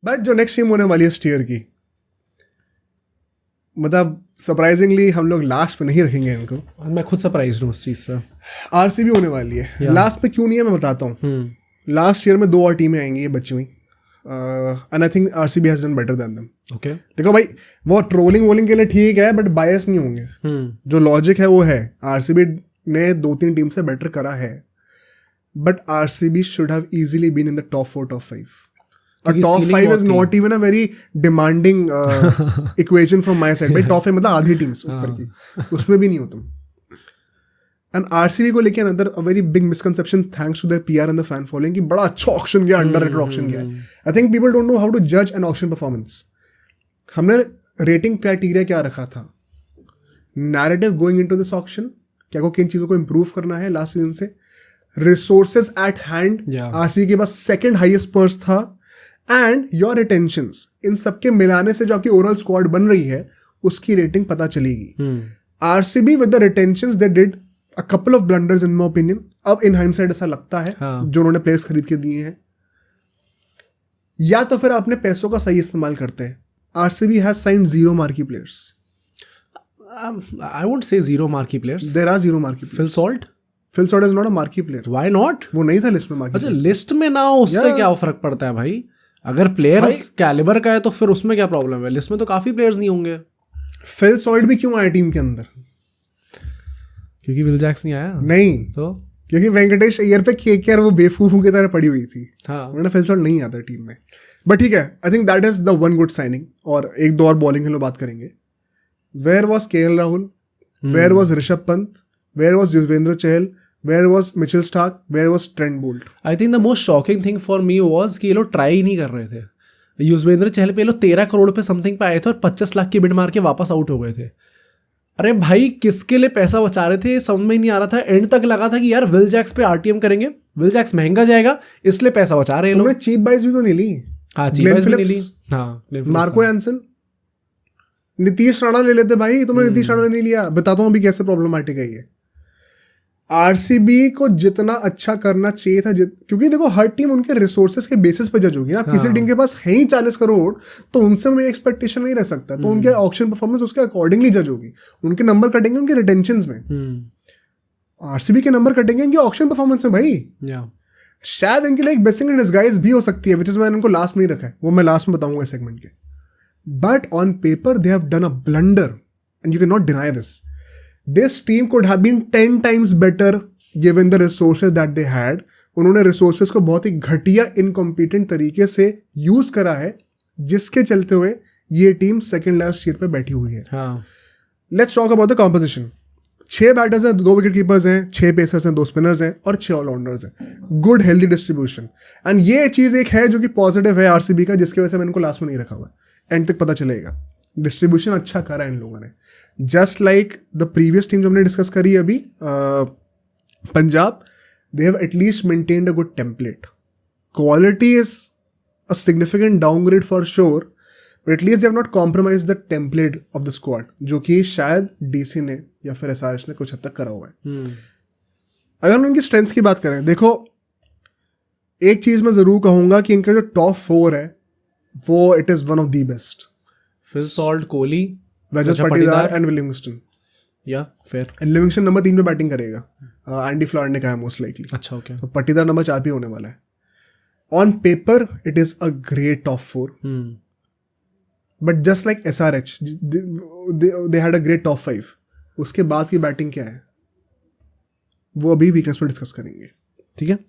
But जो next team होने वाली है स्टीयर की, मतलब सरप्राइजिंगली हम लोग लास्ट पे नहीं रखेंगे इनको। मैं खुद सरप्राइज हूँ उस चीज़ से। आरसीबी होने वाली है लास्ट पे, क्यों नहीं है मैं बताता हूँ। लास्ट ईयर में 2 और टीमें आएंगी ये बची हुई, and I think RCB has done better than them. Okay, देखो भाई, वो ट्रोलिंग वोलिंग के लिए ठीक है बट बायस नहीं होंगे। जो लॉजिक है वो है, आरसीबी ने 2-3 टीम से बेटर करा है, but RCB should have easily been in the top 4 top 5। और top 5 is not even a very demanding equation from my side. भाई टॉप 5 मतलब आधी टीम्स ऊपर की, उसमें भी नहीं हो तुम। एंड आरसीबी को लेके another a very big misconception thanks to their PR and the fan following कि बड़ा अच्छा ऑक्शन गया, अंडररेटेड ऑक्शन गया। I think people don't know how to जज एन ऑक्शन परफॉर्मेंस। हमने रेटिंग क्राइटेरिया क्या रखा था, narrative going into this auction, क्या को किन चीजों को इंप्रूव करना है लास्ट सीजन से, रिसोर्सेज एट हैंड, आरसीबी के पास सेकंड हाईएस्ट पर्स था, एंड योर रिटेंशंस, इन सबके मिलाने से जो आपकी ओवरऑल स्क्वाड बन रही है उसकी रेटिंग पता चलेगी। RCB with the retentions they did a couple of blunders in my opinion. अब इन हाइंडसाइड ऐसा लगता है जो उन्होंने प्लेयर्स खरीद के दिए हैं, या तो फिर अपने पैसों का सही इस्तेमाल करते हैं। RCB has signed 0 marquee players. I won't say zero marquee players. There are 0 marquee players. Phil Salt? Phil Salt is not a marquee player. Why not? वो नहीं था लिस्ट में marquee अच्छा, player। लिस्ट में ना हो उससे क्या फर्क पड़ता है भाई? अगर प्लेयर उस कैलिबर का है तो फिर उसमें क्या प्रॉब्लम है? लिस्ट में तो काफी प्लेयर्स नहीं होंगे। Phil Salt भी क्यों आया टीम के अंदर? क्योंकि विल जैक्स नहीं आया? नहीं, तो क्योंकि वेंकटेश अय्यर पे केकेआर वो बेवकूफों की तरह पड़ी हुई थी। हाँ, वरना Phil Salt नहीं आता टीम में। बट ठीक है, I think that is the one good signing. और एक दो और बॉलिंग के लिए बात करेंगे। Where was KL Rahul, where was Rishabh Pant, where was Yuzvendra Chahal, where was Mitchell Starc, where was Trent Boult. I think the most shocking thing for me was कि ये लोग ट्राई ही नहीं कर रहे थे। युजवेंद्र चहल पे लोग 13 करोड़ पे समथिंग पे आए थे और 25 लाख की बिड मार के वापस आउट हो गए थे। अरे भाई, किसके लिए पैसा बचा रहे थे समझ में ही नहीं आ रहा था। एंड तक लगा था कि यार विल जैक्स पे आरटीएम करेंगे, विल जैक्स महंगा जाएगा, इसलिए पैसा बचा रहे हैं लोग। चीप बाइज भी तो नहीं ली। हाँ, चीप बाइज भी नहीं ली। हाँ, मार्को एंसन, नीतीश राणा ले लेते भाई, तुमने नीतीश राणा नहीं लिया। बताता हूँ अभी कैसे प्रॉब्लमैटिक है ये। आरसीबी को जितना अच्छा करना चाहिए था, क्योंकि देखो हर टीम उनके रिसोर्सेज के बेसिस पे जज होगी ना। किसी टीम के पास है ही 40 करोड़ तो उनसे मैं एक्सपेक्टेशन नहीं रह सकता। तो उनके ऑक्शन परफॉर्मेंस उसके अकॉर्डिंगली जज होगी। उनके नंबर कटेंगे उनके रिटेंशंस में। आरसीबी के नंबर कटेंगे इनके ऑक्शन परफॉर्मेंस में भाई। शायद इनके लिए एक ब्लेसिंग इन डिस्गाइज भी हो सकती है, विच इज मैंने इनको लास्ट में ही रखा है, वो मैं लास्ट में बताऊंगा इस सेगमेंट के। But on paper they have done a blunder and you can not deny this. This team could have been 10 times better given the resources that they had. उन्होंने resources को बहुत ही घटिया incompetent तरीके से यूज करा है, जिसके चलते हुए ये टीम सेकंड लास्ट ईयर पे बैठी हुई है। Let's talk about the composition. 6 batters हैं, 2 विकेट कीपर्स हैं, 6 पेसर्स हैं, 2 स्पिनर्स हैं और 6 ऑलराउंडर्स हैं। Good healthy distribution. एंड ये चीज एक है जो कि पॉजिटिव है आरसीबी का, जिसकी वजह से मैंने इनको लास्ट में नहीं रखा हुआ है। एंड तक पता चलेगा डिस्ट्रीब्यूशन अच्छा करा इन लोगों ने। Just like the previous team जो हमने डिस्कस करी अभी, Punjab, they have at least maintained a good template. Quality is a significant downgrade for sure, but at least they have not compromise the template of the squad, जो कि शायद DC ने या फिर एसआरएच ने कुछ हद तक करा हुआ है। अगर हम उनकी स्ट्रेंथ्स की बात करें, देखो एक चीज मैं जरूर कहूंगा कि इनका जो टॉप 4 है वो it is one of the best. Phil Salt, Kohli, Rajat Patidar and Livingstone. या फेयर। एंड लिविंगस्टन नंबर 3 पे बैटिंग करेगा। एंडी फ्लावर ने कहा है मोस्ट लाइकली। अच्छा, ओके। तो पाटीदार नंबर 4 पे होने वाला है। On paper it is a great top 4, but just like SRH they had a great top 5। उसके बाद की बैटिंग क्या है वो अभी वीकनेस पर डिस्कस करेंगे, ठीक है।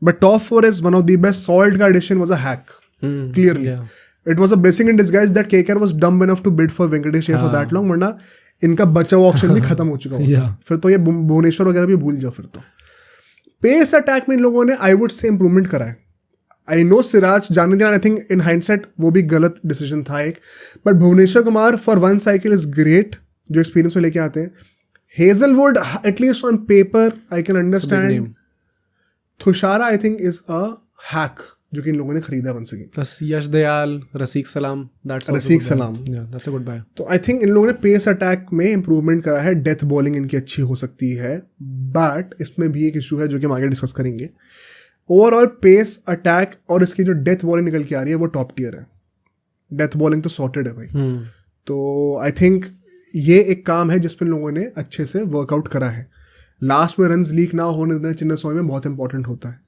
But top 4 is one of the best. Salt का addition was a hack, clearly. It was a blessing in disguise that KKR was dumb enough to bid for Venkatesh Iyer for that long, वरना इनका बचा हुआ option भी खत्म हो चुका होता। फिर तो ये भुवनेश्वर वगैरह भी भूल जाओ। फिर तो पेस अटैक में इन लोगों ने आई वुड से इंप्रूवमेंट करा है। आई नो सिराज जाने देना, आई थिंक इन हाइंडसेट वो भी गलत डिसीजन था एक, but Bhuvneshwar Kumar for one cycle is great, जो एक्सपीरियंस में लेके आते हैं। Hazlewood at least on paper I can understand. Thushara I think is a hack जो कि इन लोगों ने खरीदा once again. Plus Yash Dayal, Rasikh Salam, Rasikh सलाम, दैट्स अ गुड बाय। तो आई थिंक इन लोगों ने पेस अटैक में इंप्रूवमेंट करा है। डेथ बॉलिंग इनकी अच्छी हो सकती है, बट इसमें भी एक इशू है जो कि हम आगे डिस्कस करेंगे। ओवरऑल पेस अटैक और इसकी जो डेथ बॉलिंग निकल के आ रही है वो टॉप टियर है। डेथ बॉलिंग तो सॉर्टेड है भाई. तो आई थिंक ये एक काम है जिस पर लोगों ने अच्छे से वर्कआउट करा है. लास्ट में रन्स लीक ना होने देना चिन्नास्वामी में बहुत इंपॉर्टेंट होता है.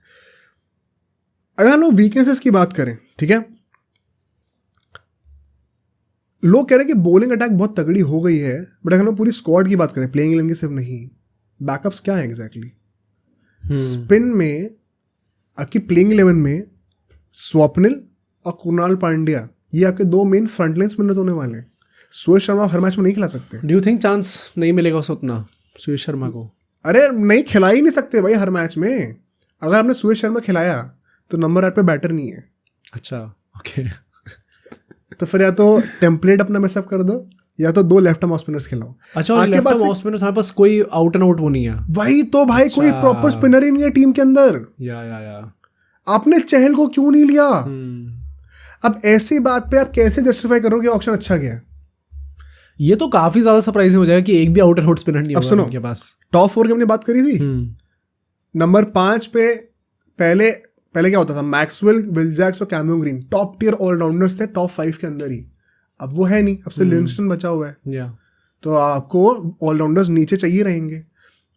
अगर हम लोग वीकनेसेस की बात करें, ठीक है, लोग कह रहे हैं कि बॉलिंग अटैक बहुत तगड़ी हो गई है, बट अगर हम पूरी स्क्वाड की बात करें, प्लेइंग 11 की सिर्फ नहीं, बैकअप्स क्या है एग्जैक्टली? स्पिन में आपकी प्लेइंग 11 में स्वप्निल और कुणाल पांड्या, ये आपके दो मेन फ्रंटलाइन स्पिनर्स होने वाले हैं. सुरेश शर्मा हर मैच में नहीं खिला सकते. डू यू थिंक चांस नहीं मिलेगा उसे उतना सुरेश शर्मा को? अरे नहीं, खिला ही नहीं सकते भाई हर मैच में. अगर आपने सुरेश शर्मा खिलाया तो नंबर 8 पे बैटर नहीं है. अच्छा, ओके. तो फिर या तो टेम्पलेट अपना मैसअप कर दो, या तो दो लेफ्ट आर्म ऑफ स्पिनर्स खिलाओ. अच्छा, आपके पास स्पिनर्स, हमारे पास कोई आउट एंड आउट वो नहीं है. वही तो भाई, कोई प्रॉपर स्पिनर ही नहीं है टीम के अंदर. या आपने चहल को क्यों नहीं लिया? अब ऐसी बात पे आप कैसे जस्टिफाई करोगे ऑप्शन अच्छा गया? ये तो काफी ज्यादा सरप्राइजिंग हो जाएगा कि एक भी आउट एंड आउट स्पिनर नहीं होगा उनके पास. टॉप 4 की हमने बात करी थी. नंबर 5 पे पहले क्या होता था? मैक्सवेल, विल जैक्स और Cameron Green top tier all rounders थे, टॉप 5 के अंदर ही. अब वो है नहीं, अब से लिविंगस्टन बचा हुआ है. तो आपको ऑलराउंडर्स नीचे चाहिए रहेंगे.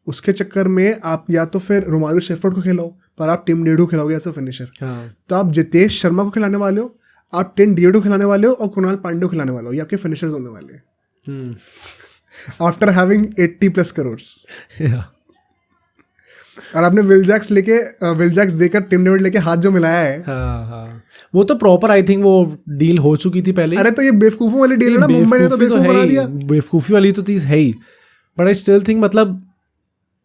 उसके चक्कर में आप या तो फिर रोमारियो शेफर्ड को खिलाओ, पर आप टिम डेविड को खिलाओगे एज अ फिनिशर. तो आप जितेश शर्मा को खिलाने वाले हो, आप टिम डेविड को खिलाने वाले हो, और कुणाल पांड्या को खिलाने वाले हो. ये आपके फिनिशर्स होने वाले हैं आफ्टर हैविंग 80+ करोड़. और आपने विल जैक्स देकर टिम डेविड लेके हाथ जो मिलाया है, हाँ. वो तो प्रॉपर आई थिंक वो डील हो चुकी थी पहले. अरे तो ये बेवकूफों वाली डील है ना, मुंबई ने तो बेवकूफ बना दिया. बेवकूफी वाली तो चीज़ है ही, बट आई स्टिल थिंक मतलब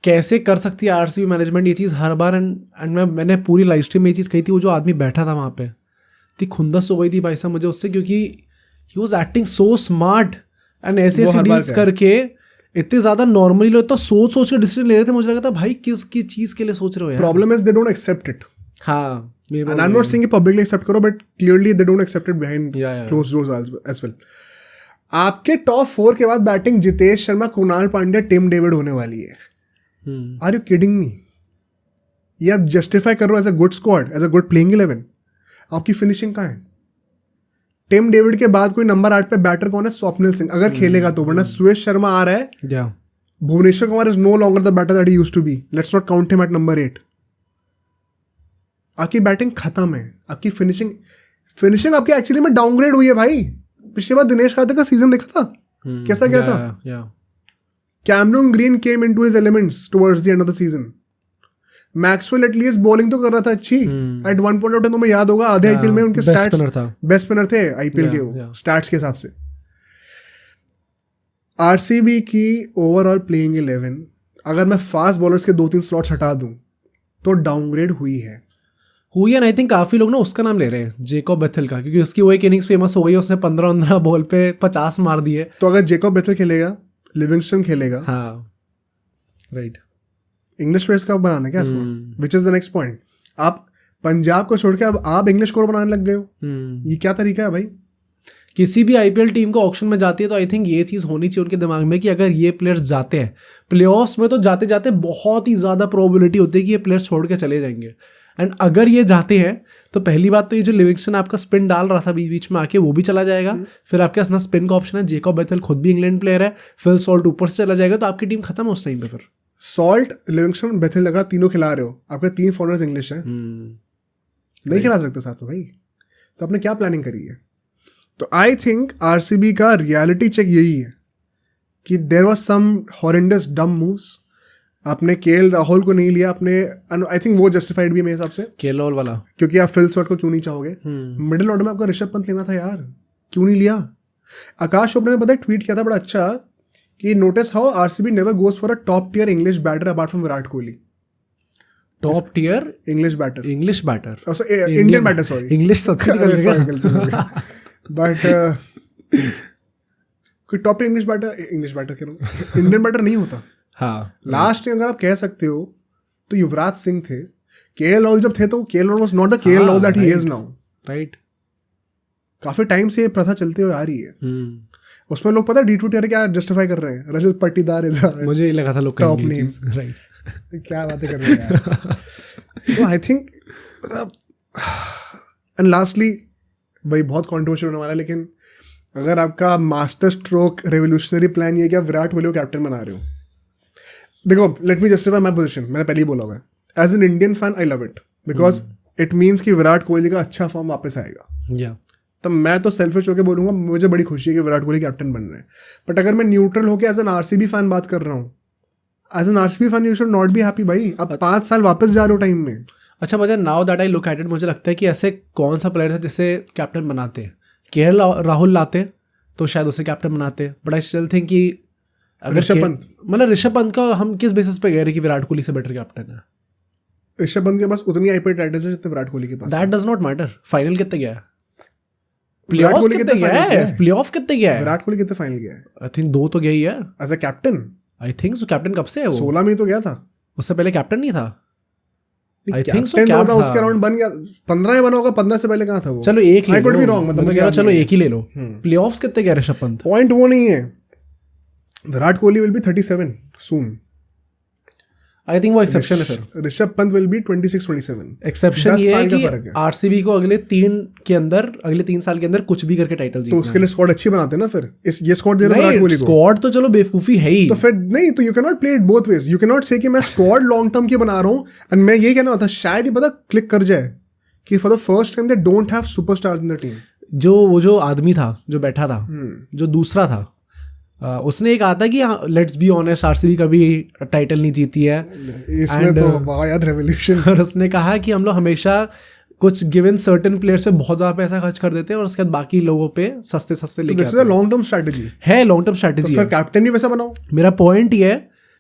कैसे कर सकती है आरसीबी मैनेजमेंट ये चीज़ हर बार. एंड मैंने पूरी लाइव स्ट्रीम में ये चीज़ कही थी. वो जो आदमी बैठा था वहाँ पे, इतनी खुंदस हो गई थी भाई साहब मुझे उससे, क्योंकि he was acting so smart and ऐसे डील्स करके इतने ज्यादा नॉर्मली लोग इतना सोच के डिसीजन ले रहे थे. मुझे लगा था भाई किस चीज के लिए सोच रहे हो यार. Problem is they don't accept it. हाँ, and I'm not saying कि publicly accept करो, but clearly they don't accept it behind closed doors as well. आपके टॉप 4 के बाद batting Jitesh Sharma, Krunal Pandya, Tim David होने वाली है. Are you kidding me? ये आप जस्टिफाई कर रहे हो as a good squad, as a good playing 11. आपकी फिनिशिंग कहाँ है? टिम डेविड के बाद कोई नंबर 8 पे बैटर कौन है? स्वप्निल सिंह, अगर खेलेगा तो. वरना सुरेश शर्मा आ रहा है. Bhuvneshwar Kumar is no longer the batter that he used to be. Let's not count him at number 8. आपकी बैटिंग खत्म है. आपकी फिनिशिंग आपकी एक्चुअली में डाउनग्रेड हुई है भाई. पिछली बार दिनेश कार्तिक का सीजन देखा था कैसा क्या था? Cameron Green came into his elements towards the end of the season. Maxwell at least bowling तो कर रहा था अच्छी. At one point of time तुम्हें याद होगा आधे आईपीएल में उनके स्टैट्स बेस्ट स्पिनर थे आईपीएल के, वो स्टैट्स के हिसाब से. आरसीबी की ओवरऑल प्लेइंग 11 अगर मैं फास्ट बॉलर्स के 2-3 स्लॉट्स हटा दूं तो डाउनग्रेड हुई है. एंड आई थिंक काफी लोग ना उसका नाम ले रहे हैं, जेकॉब बेथेल का, क्योंकि उसकी वो एक इनिंग्स फेमस हो गई. उसने 15 बॉल पे 50 मार दिए. तो अगर जेकॉब बेथेल खेलेगा, लिविंगस्टन खेलेगा, हाँ राइट, इंग्लिश प्लेयर्स का बनाना क्या इसको? Which is the next point. आप पंजाब को छोड़ के अब आप इंग्लिश कोर बनाने लग गए हो. ये क्या तरीका है भाई? किसी भी आईपीएल टीम को ऑक्शन में जाती है तो आई थिंक ये चीज़ होनी चाहिए उनके दिमाग में कि अगर ये प्लेयर्स जाते हैं प्लेऑफ्स में, तो जाते जाते बहुत ही ज़्यादा प्रोबेबिलिटी होती है कि ये प्लेयर्स छोड़ के चले जाएंगे. एंड अगर ये जाते हैं तो पहली बात तो ये जो लिविंगस्टन आपका स्पिन डाल रहा था बीच बीच में आके, वो भी चला जाएगा. फिर आपके पास ना स्पिन का ऑप्शन है. जेकॉब बेथेल खुद भी इंग्लैंड प्लेयर है. फिल सॉल्ट ऊपर से चला जाएगा, तो आपकी टीम खत्म है उस टाइम पे. फिर सॉल्ट, लिविंगस्टन, बेथेल लगा तीनों खिला रहे हो, आपके 3 फॉरनर्स इंग्लिश हैं, नहीं खिला सकते साथ में भाई. तो आपने क्या प्लानिंग करी है? तो आई थिंक आरसीबी का रियलिटी चेक यही है कि देयर वाज सम हॉरेंडस डम मूव्स. आपने केएल राहुल को नहीं लिया, आपने आई थिंक वो जस्टिफाइड भी है मेरे हिसाब से, केएल राहुल वाला, क्योंकि आप फिल सॉल्ट को क्यों नहीं चाहोगे? मिडिल ऑर्डर में आपका ऋषभ पंत लेना था यार, क्यों नहीं लिया? आकाश चोपड़ा ने पता है ट्वीट किया था बड़ा अच्छा कि notice how RCB never goes for a top tier English batter apart from Virat Kohli. Top tier English batter, Indian batter, sorry English but कोई टॉप टियर इंग्लिश बैटर कह रहा हूँ, इंडियन बैटर नहीं होता. हाँ, लास्ट अगर आप कह सकते हो तो युवराज सिंह थे. केएल राहुल जब थे तो KL Rahul was not the KL Rahul that he is now. Right. काफी टाइम से ये प्रथा चलते हुए आ रही है. उसमें लोग पता है D2 टियर क्या जस्टिफाई कर रहे हैं? रजत पट्टीदार इज मुझे लगा था लोग टॉप नेम. राइट, क्या बातें कर रहे हैं यार. तो आई थिंक एंड लास्टली वही बहुत कॉन्ट्रोवर्शियल होने वाला है, लेकिन अगर आपका मास्टर स्ट्रोक रेवोल्यूशनरी प्लान ये है कि आप विराट कोहली को कैप्टन बना रहे हो, देखो let me justify my position, मैंने पहले ही बोला हुआ है as an Indian fan I love it because it means कि विराट कोहली का अच्छा फॉर्म वापस आएगा। या तब मैं तो सेल्फिश होकर बोलूंगा मुझे बड़ी खुशी है कि विराट कोहली कैप्टन बन रहे हैं, बट अगर मैं न्यूट्रल होकर एज एन आरसीबी फैन बात कर रहा हूँ, as an RCB fan you should not be happy भाई, आप 5 साल वापस जा रहे हो टाइम में। अच्छा, मुझे now that I look at it, मुझे लगता है कि ऐसे कौन सा प्लेयर था जिसे कैप्टन बनाते, केएल राहुल लाते तो शायद उसे कैप्टन बनाते, बट आई स्टिल थिंक कि अगर ऋषभ पंत, मतलब ऋषभ पंत का हम किस बेसिस पे कह रहे हैं कि विराट कोहली से बेटर कैप्टन है? ऋषभ पंत के पास उतनी आईपीएल टाइटल्स है जितने विराट कोहली के पास। That does not matter. Final कितने गया है? विराट प्लेऑफ कोहली कितने कितने गया finals गया है? है? प्लेऑफ कितने गया है? विराट कोहली कितने फाइनल गया है? आई थिंक 2 तो गया ही है। As a captain I think so. Captain कब से है वो? 16 में ही तो गया था। उससे पहले कैप्टन नहीं था। आई थिंक सो। कैप्टन क्या तो था उसके राउंड बन गया, 15 में बना होगा, 15 से पहले कहाँ था वो? चलो एक ले I could low. Be wrong, मैं तो कह रहा हूँ चलो एक ही ले लो। प्लेऑफ्स कितने गया ऋषभ पंत? पॉइंट वो नहीं है, Virat Kohli will be 37 soon. I think वो एक्सेप्शन है फिर। Rishabh Pant will be 26-27। Exception 10 ये है साल का कि फर्क है। आरसीबी को अगले 3 साल के अंदर कुछ भी करके टाइटल तो जीतना उसके लिए स्क्वाड अच्छी बनाते हैं ना, फिर ये स्क्वाड दे रहे विराट है। कोहली को, स्क्वाड तो चलो बेवकूफी है ही। तो फिर नहीं, तो you can not play it both ways. You can not से कि मैं स्क्वाड लॉन्ग टर्म की बना रहा हूँ एंड मैं ये कहना था शायद ही पता क्लिक कर जाए कि for the first time they don't have superstars in the team. जो आदमी था जो बैठा था, जो दूसरा था, उसने एक आता कि लेट्स बी ऑनेस्ट आरसीबी कभी टाइटल नहीं जीती है। इसमें तो वाह यार रेवोल्यूशन। और उसने कहा कि हम लोग हमेशा कुछ गिवन सर्टेन प्लेयर्स पे बहुत ज्यादा पैसा खर्च कर देते हैं और उसके बाद बाकी लोगों पे सस्ते सस्ते लेके this is a long term strategy है। लॉन्ग टर्म स्ट्रेटजी फिर कैप्टन भी वैसा बनाओ। मेरा पॉइंट ये है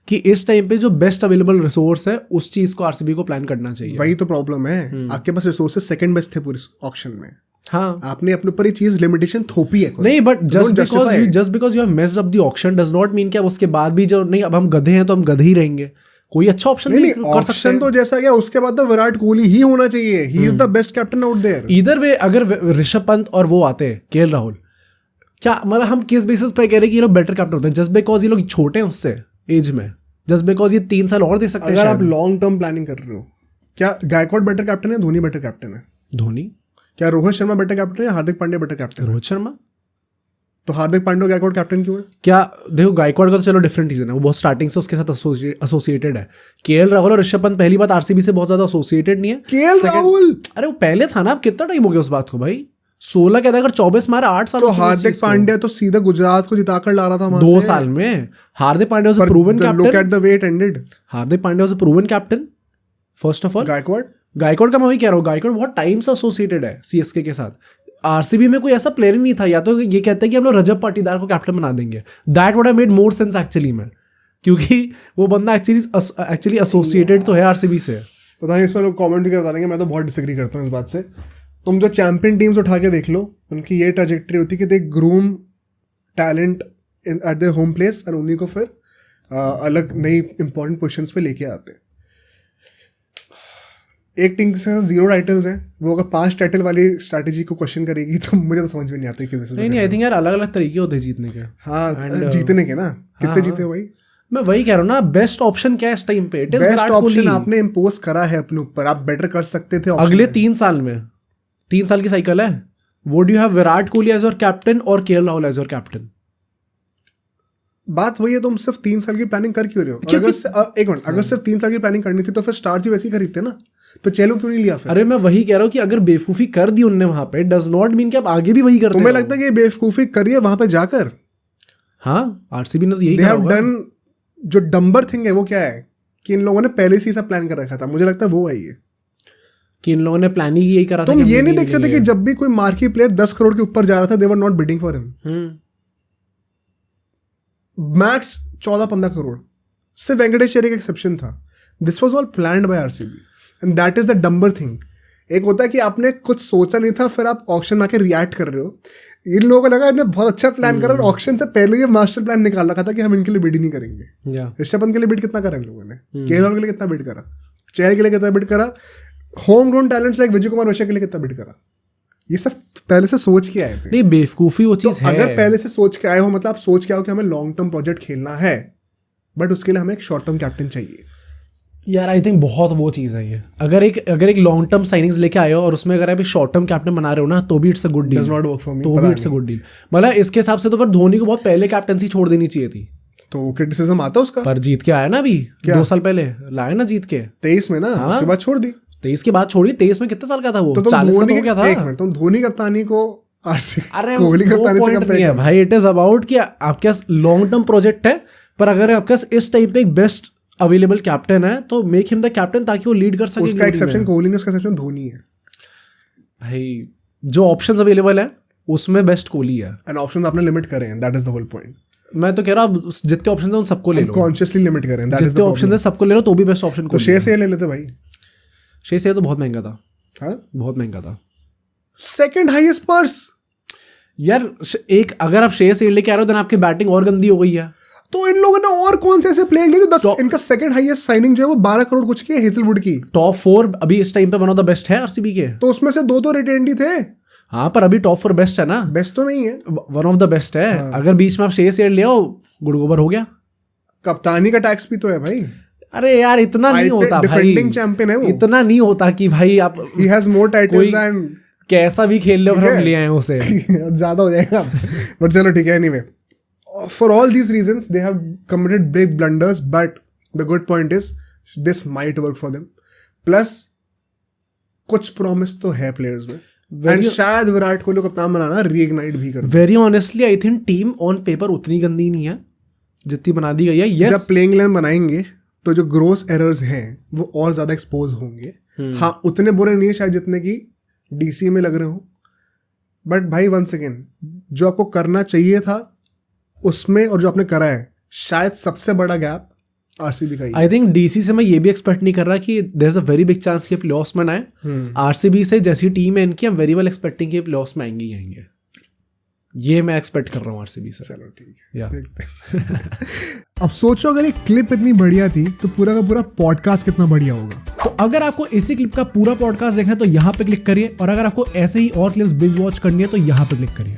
कि इस टाइम पे जो बेस्ट अवेलेबल रिसोर्स है उस चीज को आरसीबी को प्लान करना चाहिए। वही तो प्रॉब्लम है, आपके पास रिसोर्सेज सेकंड बेस्ट थे पूरे ऑक्शन में। हाँ, आपने अपने ऊपर ये चीज लिमिटेशन थोपी है। नहीं, but just because you have messed up the auction does not mean कि अब उसके बाद भी जो नहीं अब हम गधे हैं तो हम गधे ही रहेंगे। कोई अच्छा ऑप्शन नहीं कर सकते। ऑप्शन तो जैसा गया उसके बाद तो विराट कोहली ही होना चाहिए। He is the best captain out there. इधर वे अगर ऋषभ पंत और वो आते केएल राहुल, क्या मतलब हम किस बेसिस पे कह रहे हैं कि ये लोग बेटर कैप्टन होते हैं? जस्ट बिकॉज ये लोग छोटे हैं उससे एज में, जस्ट बिकॉज ये 3 साल और दे सकते हैं। अगर आप लॉन्ग टर्म प्लानिंग कर रहे हो, क्या गायकवाड बेटर कैप्टन है, धोनी बेटर कैप्टन है? धोनी। क्या रोहित शर्मा बेटर कैप्टन है या हार्दिक पांड्या बेटर कैप्टन है? रोहित शर्मा। तो हार्दिक पांड्या गायकवाड कैप्टन क्यों है? क्या देखो, गायकवाड का तो चलो डिफरेंट रीजन है, वो बहुत स्टार्टिंग से उसके साथ एसोसिएटेड है। केएल राहुल और ऋषभ पंत पहली बात आरसीबी से बहुत ज्यादा एसोसिएटेड नहीं है। केएल राहुल, अरे वो पहले था ना, अब कितना टाइम हो गया उस बात को भाई? 16 कहता अगर 24 मारा 8 साल। तो हार्दिक पांड्या तो सीधा गुजरात को जिताकर ला रहा था वहां 2 से। साल में। Hardik Pandya was a proven look captain. At the way it ended. Hardik Pandya was a proven captain first of all. Gaikwad का मैं वही कह रहा हूँ, गायकवाड बहुत टाइम से एसोसिएटेड है सीएसके के साथ। आरसीबी में कोई ऐसा प्लेयर ही नहीं था। या तो ये कहते हैं कि हम लोग रजत पाटीदार को कैप्टन बना देंगे, that would have made more sense actually में, क्योंकि वो बंदा एक्चुअली एसोसिएटेड तो है आरसीबी से। पता नहीं इसमें लोग कमेंट भी कर बता देंगे, मैं तो बहुत डिसएग्री करता हूँ इस बात से। तुम जो चैंपियन टीम्स उठा के देख लो, उनकी ये ट्रैजेक्टरी होती है कि they groom talent at their home place और उन्हीं को फिर अलग नई इंपॉर्टेंट पोजीशंस पे लेके आते हैं। एक टीम के साथ 0 टाइटल्स हैं, वो अगर 5 टाइटल वाली स्ट्रैटेजी को क्वेश्चन करेगी तो मुझे तो समझ में नहीं आता कि नहीं, आई थिंक यार अलग अलग तरीके होते हैं जीतने के। हाँ, जीतने के ना, कितने जीते हो भाई? मैं वही कह रहा हूँ ना, बेस्ट ऑप्शन क्या है इस टाइम पे? बेस्ट ऑप्शन आपने इम्पोज करा है अपने ऊपर, आप बेटर कर सकते थे अगले 3 साल में। 3 साल की साइकिल है। Would you have Virat Kohli as your captain और KL Rahul as your captain? बात वही है, तुम सिर्फ 3 साल की प्लानिंग कर क्यों रहे हो? एक मिनट, अगर सिर्फ 3 साल की प्लानिंग करनी थी तो फिर स्टार्स ही वैसे ही खरीदते ना, तो चलो क्यों नहीं लिया फिर? अरे मैं वही कह रहा हूँ कि अगर बेवकूफी कर दी उनने वहां पे, डज नॉट मीन कि आप आगे भी वही करते। तुम्हें लगता है कि बेवकूफी करिए वहां पे जाकर? हाँ, आरसीबी ने तो यही करा होगा। जो डंबर थिंग है वो क्या है कि इन लोगों ने पहले से ही सब प्लान कर रखा था। मुझे लगता है वो वही है कि इन लोगों ने प्लान ही यही करा था। तुम ये नहीं देख रहे थे कि जब भी कोई मार्की प्लेयर 10 करोड़ के ऊपर जा रहा था, they were not bidding for him. Max 14-15 crore, सिर्फ वेंकटेश अय्यर का एक्सेप्शन था। This was all planned by RCB and that is the dumber thing. एक होता है कि आपने कुछ सोचा नहीं था, फिर आप ऑक्शन में आके रिएक्ट कर रहे हो। इन लोगों को लगा इन्हें बहुत अच्छा प्लान करा और ऑक्शन से पहले ये मास्टर प्लान निकाल रखा था कि हम इनके लिए बिड ही नहीं करेंगे। ऋषभ पंत के लिए बिड कितना करा इन लोगों ने? केएल राहुल के लिए कितना बिड करा? चहल के लिए कितना बिड करा? Home grown talents like Vijay Kumar वैश्य के लिए कितना बिड करा? ये सब पहले से सोच के आए थे। नहीं, बेवकूफी वो चीज तो है। अगर पहले से सोच के आए हो, मतलब आप सोच के आओ कि हमें लॉन्ग टर्म प्रोजेक्ट खेलना है, बट उसके लिए हमें एक शॉर्ट टर्म कैप्टन चाहिए। यार आई थिंक बहुत वो चीज़ है ये। अगर एक लॉन्ग टर्म साइनिंग्स लेके आए हो और उसमें अगर आप एक शॉर्ट टर्म कैप्टन बना रहे हो ना, तो भी it's a good deal. Does not work for me, तो भी इट्स अ गुड डील। मतलब इसके हिसाब से तो फिर धोनी को बहुत पहले कैप्टनसी छोड़ देनी चाहिए थी। तो क्रिटिसिज्म आता उसका, पर जीत के आया ना अभी 2 साल पहले लाया ना जीत के 23 में ना, उसके बाद छोड़ दी। 23 के बाद छोड़ी, 23 में कितने साल का था वो? तो तुम 40 का धोनी तो हो गया था। एक मिनट, तुम धोनी कप्तानी को अरे कोहली कप्तानी से नहीं कंपेयर है भाई। इट इज अबाउट कि आपके पास लॉन्ग टर्म प्रोजेक्ट है, पर अगर आपके पास इस टाइप पे एक बेस्ट अवेलेबल कैप्टन है तो मेक हिम द कैप्टन, ताकि वो लीड कर सके। उसका एक्सेप्शन कोहली नहीं, उसका एक्सेप्शन धोनी है भाई। जो ऑप्शंस अवेलेबल है उसमें बेस्ट कोहली है, एंड ऑप्शंस आपने लिमिट करे हैं, that is the whole point. मैं तो कह रहा हूँ जितने ऑप्शन है उन सबको ले लो, कॉन्शियसली लिमिट करें, दैट इज द जितने ऑप्शन है सबको ले लो, तो भी बेस्ट ऑप्शन तो शेर से ले लेते भाई। शेर से तो बहुत महंगा था। हाँ, बहुत महंगा था। सेकंड हाईएस्ट पर्स यार एक अगर आप शेर से लेके आ रहे हो तो आपकी बैटिंग और गंदी हो गई है। तो इन लोगों ने और कौन से ऐसे प्लेयर लिए जो 10, इनका सेकंड हाईएस्ट साइनिंग जो है वो 12 करोड़ कुछ की है, हेजलवुड की। टॉप 4 अभी इस टाइम पे वन ऑफ द बेस्ट है आरसीबी के। तो उसमें से 2 तो रिटेंड ही थे। हाँ, पर अभी टॉप 4 बेस्ट है ना। बेस्ट तो नहीं है, वन ऑफ द बेस्ट है। अगर बीच में आप शेर से ले आओ, गुड़ गोबर हो गया। कप्तानी का टैक्स भी तो है भाई। अरे यार इतना नहीं होता भाई, डिफेंडिंग चैंपियन है वो। इतना नहीं होता कि भाई आप he has more titles than कैसा भी खेल लो, फिर हम ले आए उसे। ज्यादा हो जाएगा, बट चलो ठीक है। Anyway, for all these reasons they have committed big blunders, but the good point is this might work for them. Plus कुछ प्रॉमिस तो है प्लेयर्स में, एंड शायद विराट कोहली को कप्तान बनाना रीइग्नाइट भी कर दे। Very honestly I think team on paper उतनी गंदी नहीं है जितनी बना दी गई है। yes, जब प्लेइंग 11 बनाएंगे तो जो ग्रोस एरर्स हैं वो और ज्यादा एक्सपोज होंगे। हाँ, उतने बुरे नहीं है शायद जितने की डीसी में लग रहे हो, बट भाई वंस अगेन जो आपको करना चाहिए था उसमें और जो आपने करा है, शायद सबसे बड़ा गैप आरसीबी का ही। आई थिंक डीसी से मैं ये भी एक्सपेक्ट नहीं कर रहा कि there is a very big chance कि प्लेऑफ्स में आए। आरसीबी से जैसी टीम है इनकी, हम वेरी वेल एक्सपेक्टिंग कि प्लेऑफ्स में आएंगे ही आएंगे। ये मैं एक्सपेक्ट कर रहा हूँ आरसीबी से। चलो ठीक है, या देखते हैं। अब सोचो अगर एक क्लिप इतनी बढ़िया थी तो पूरा का पूरा पॉडकास्ट कितना बढ़िया होगा। तो अगर आपको इसी क्लिप का पूरा पॉडकास्ट देखना है तो यहाँ पे क्लिक करिए, और अगर आपको ऐसे ही और क्लिप्स बिंज वॉच करनी है तो यहाँ पे क्लिक करिए।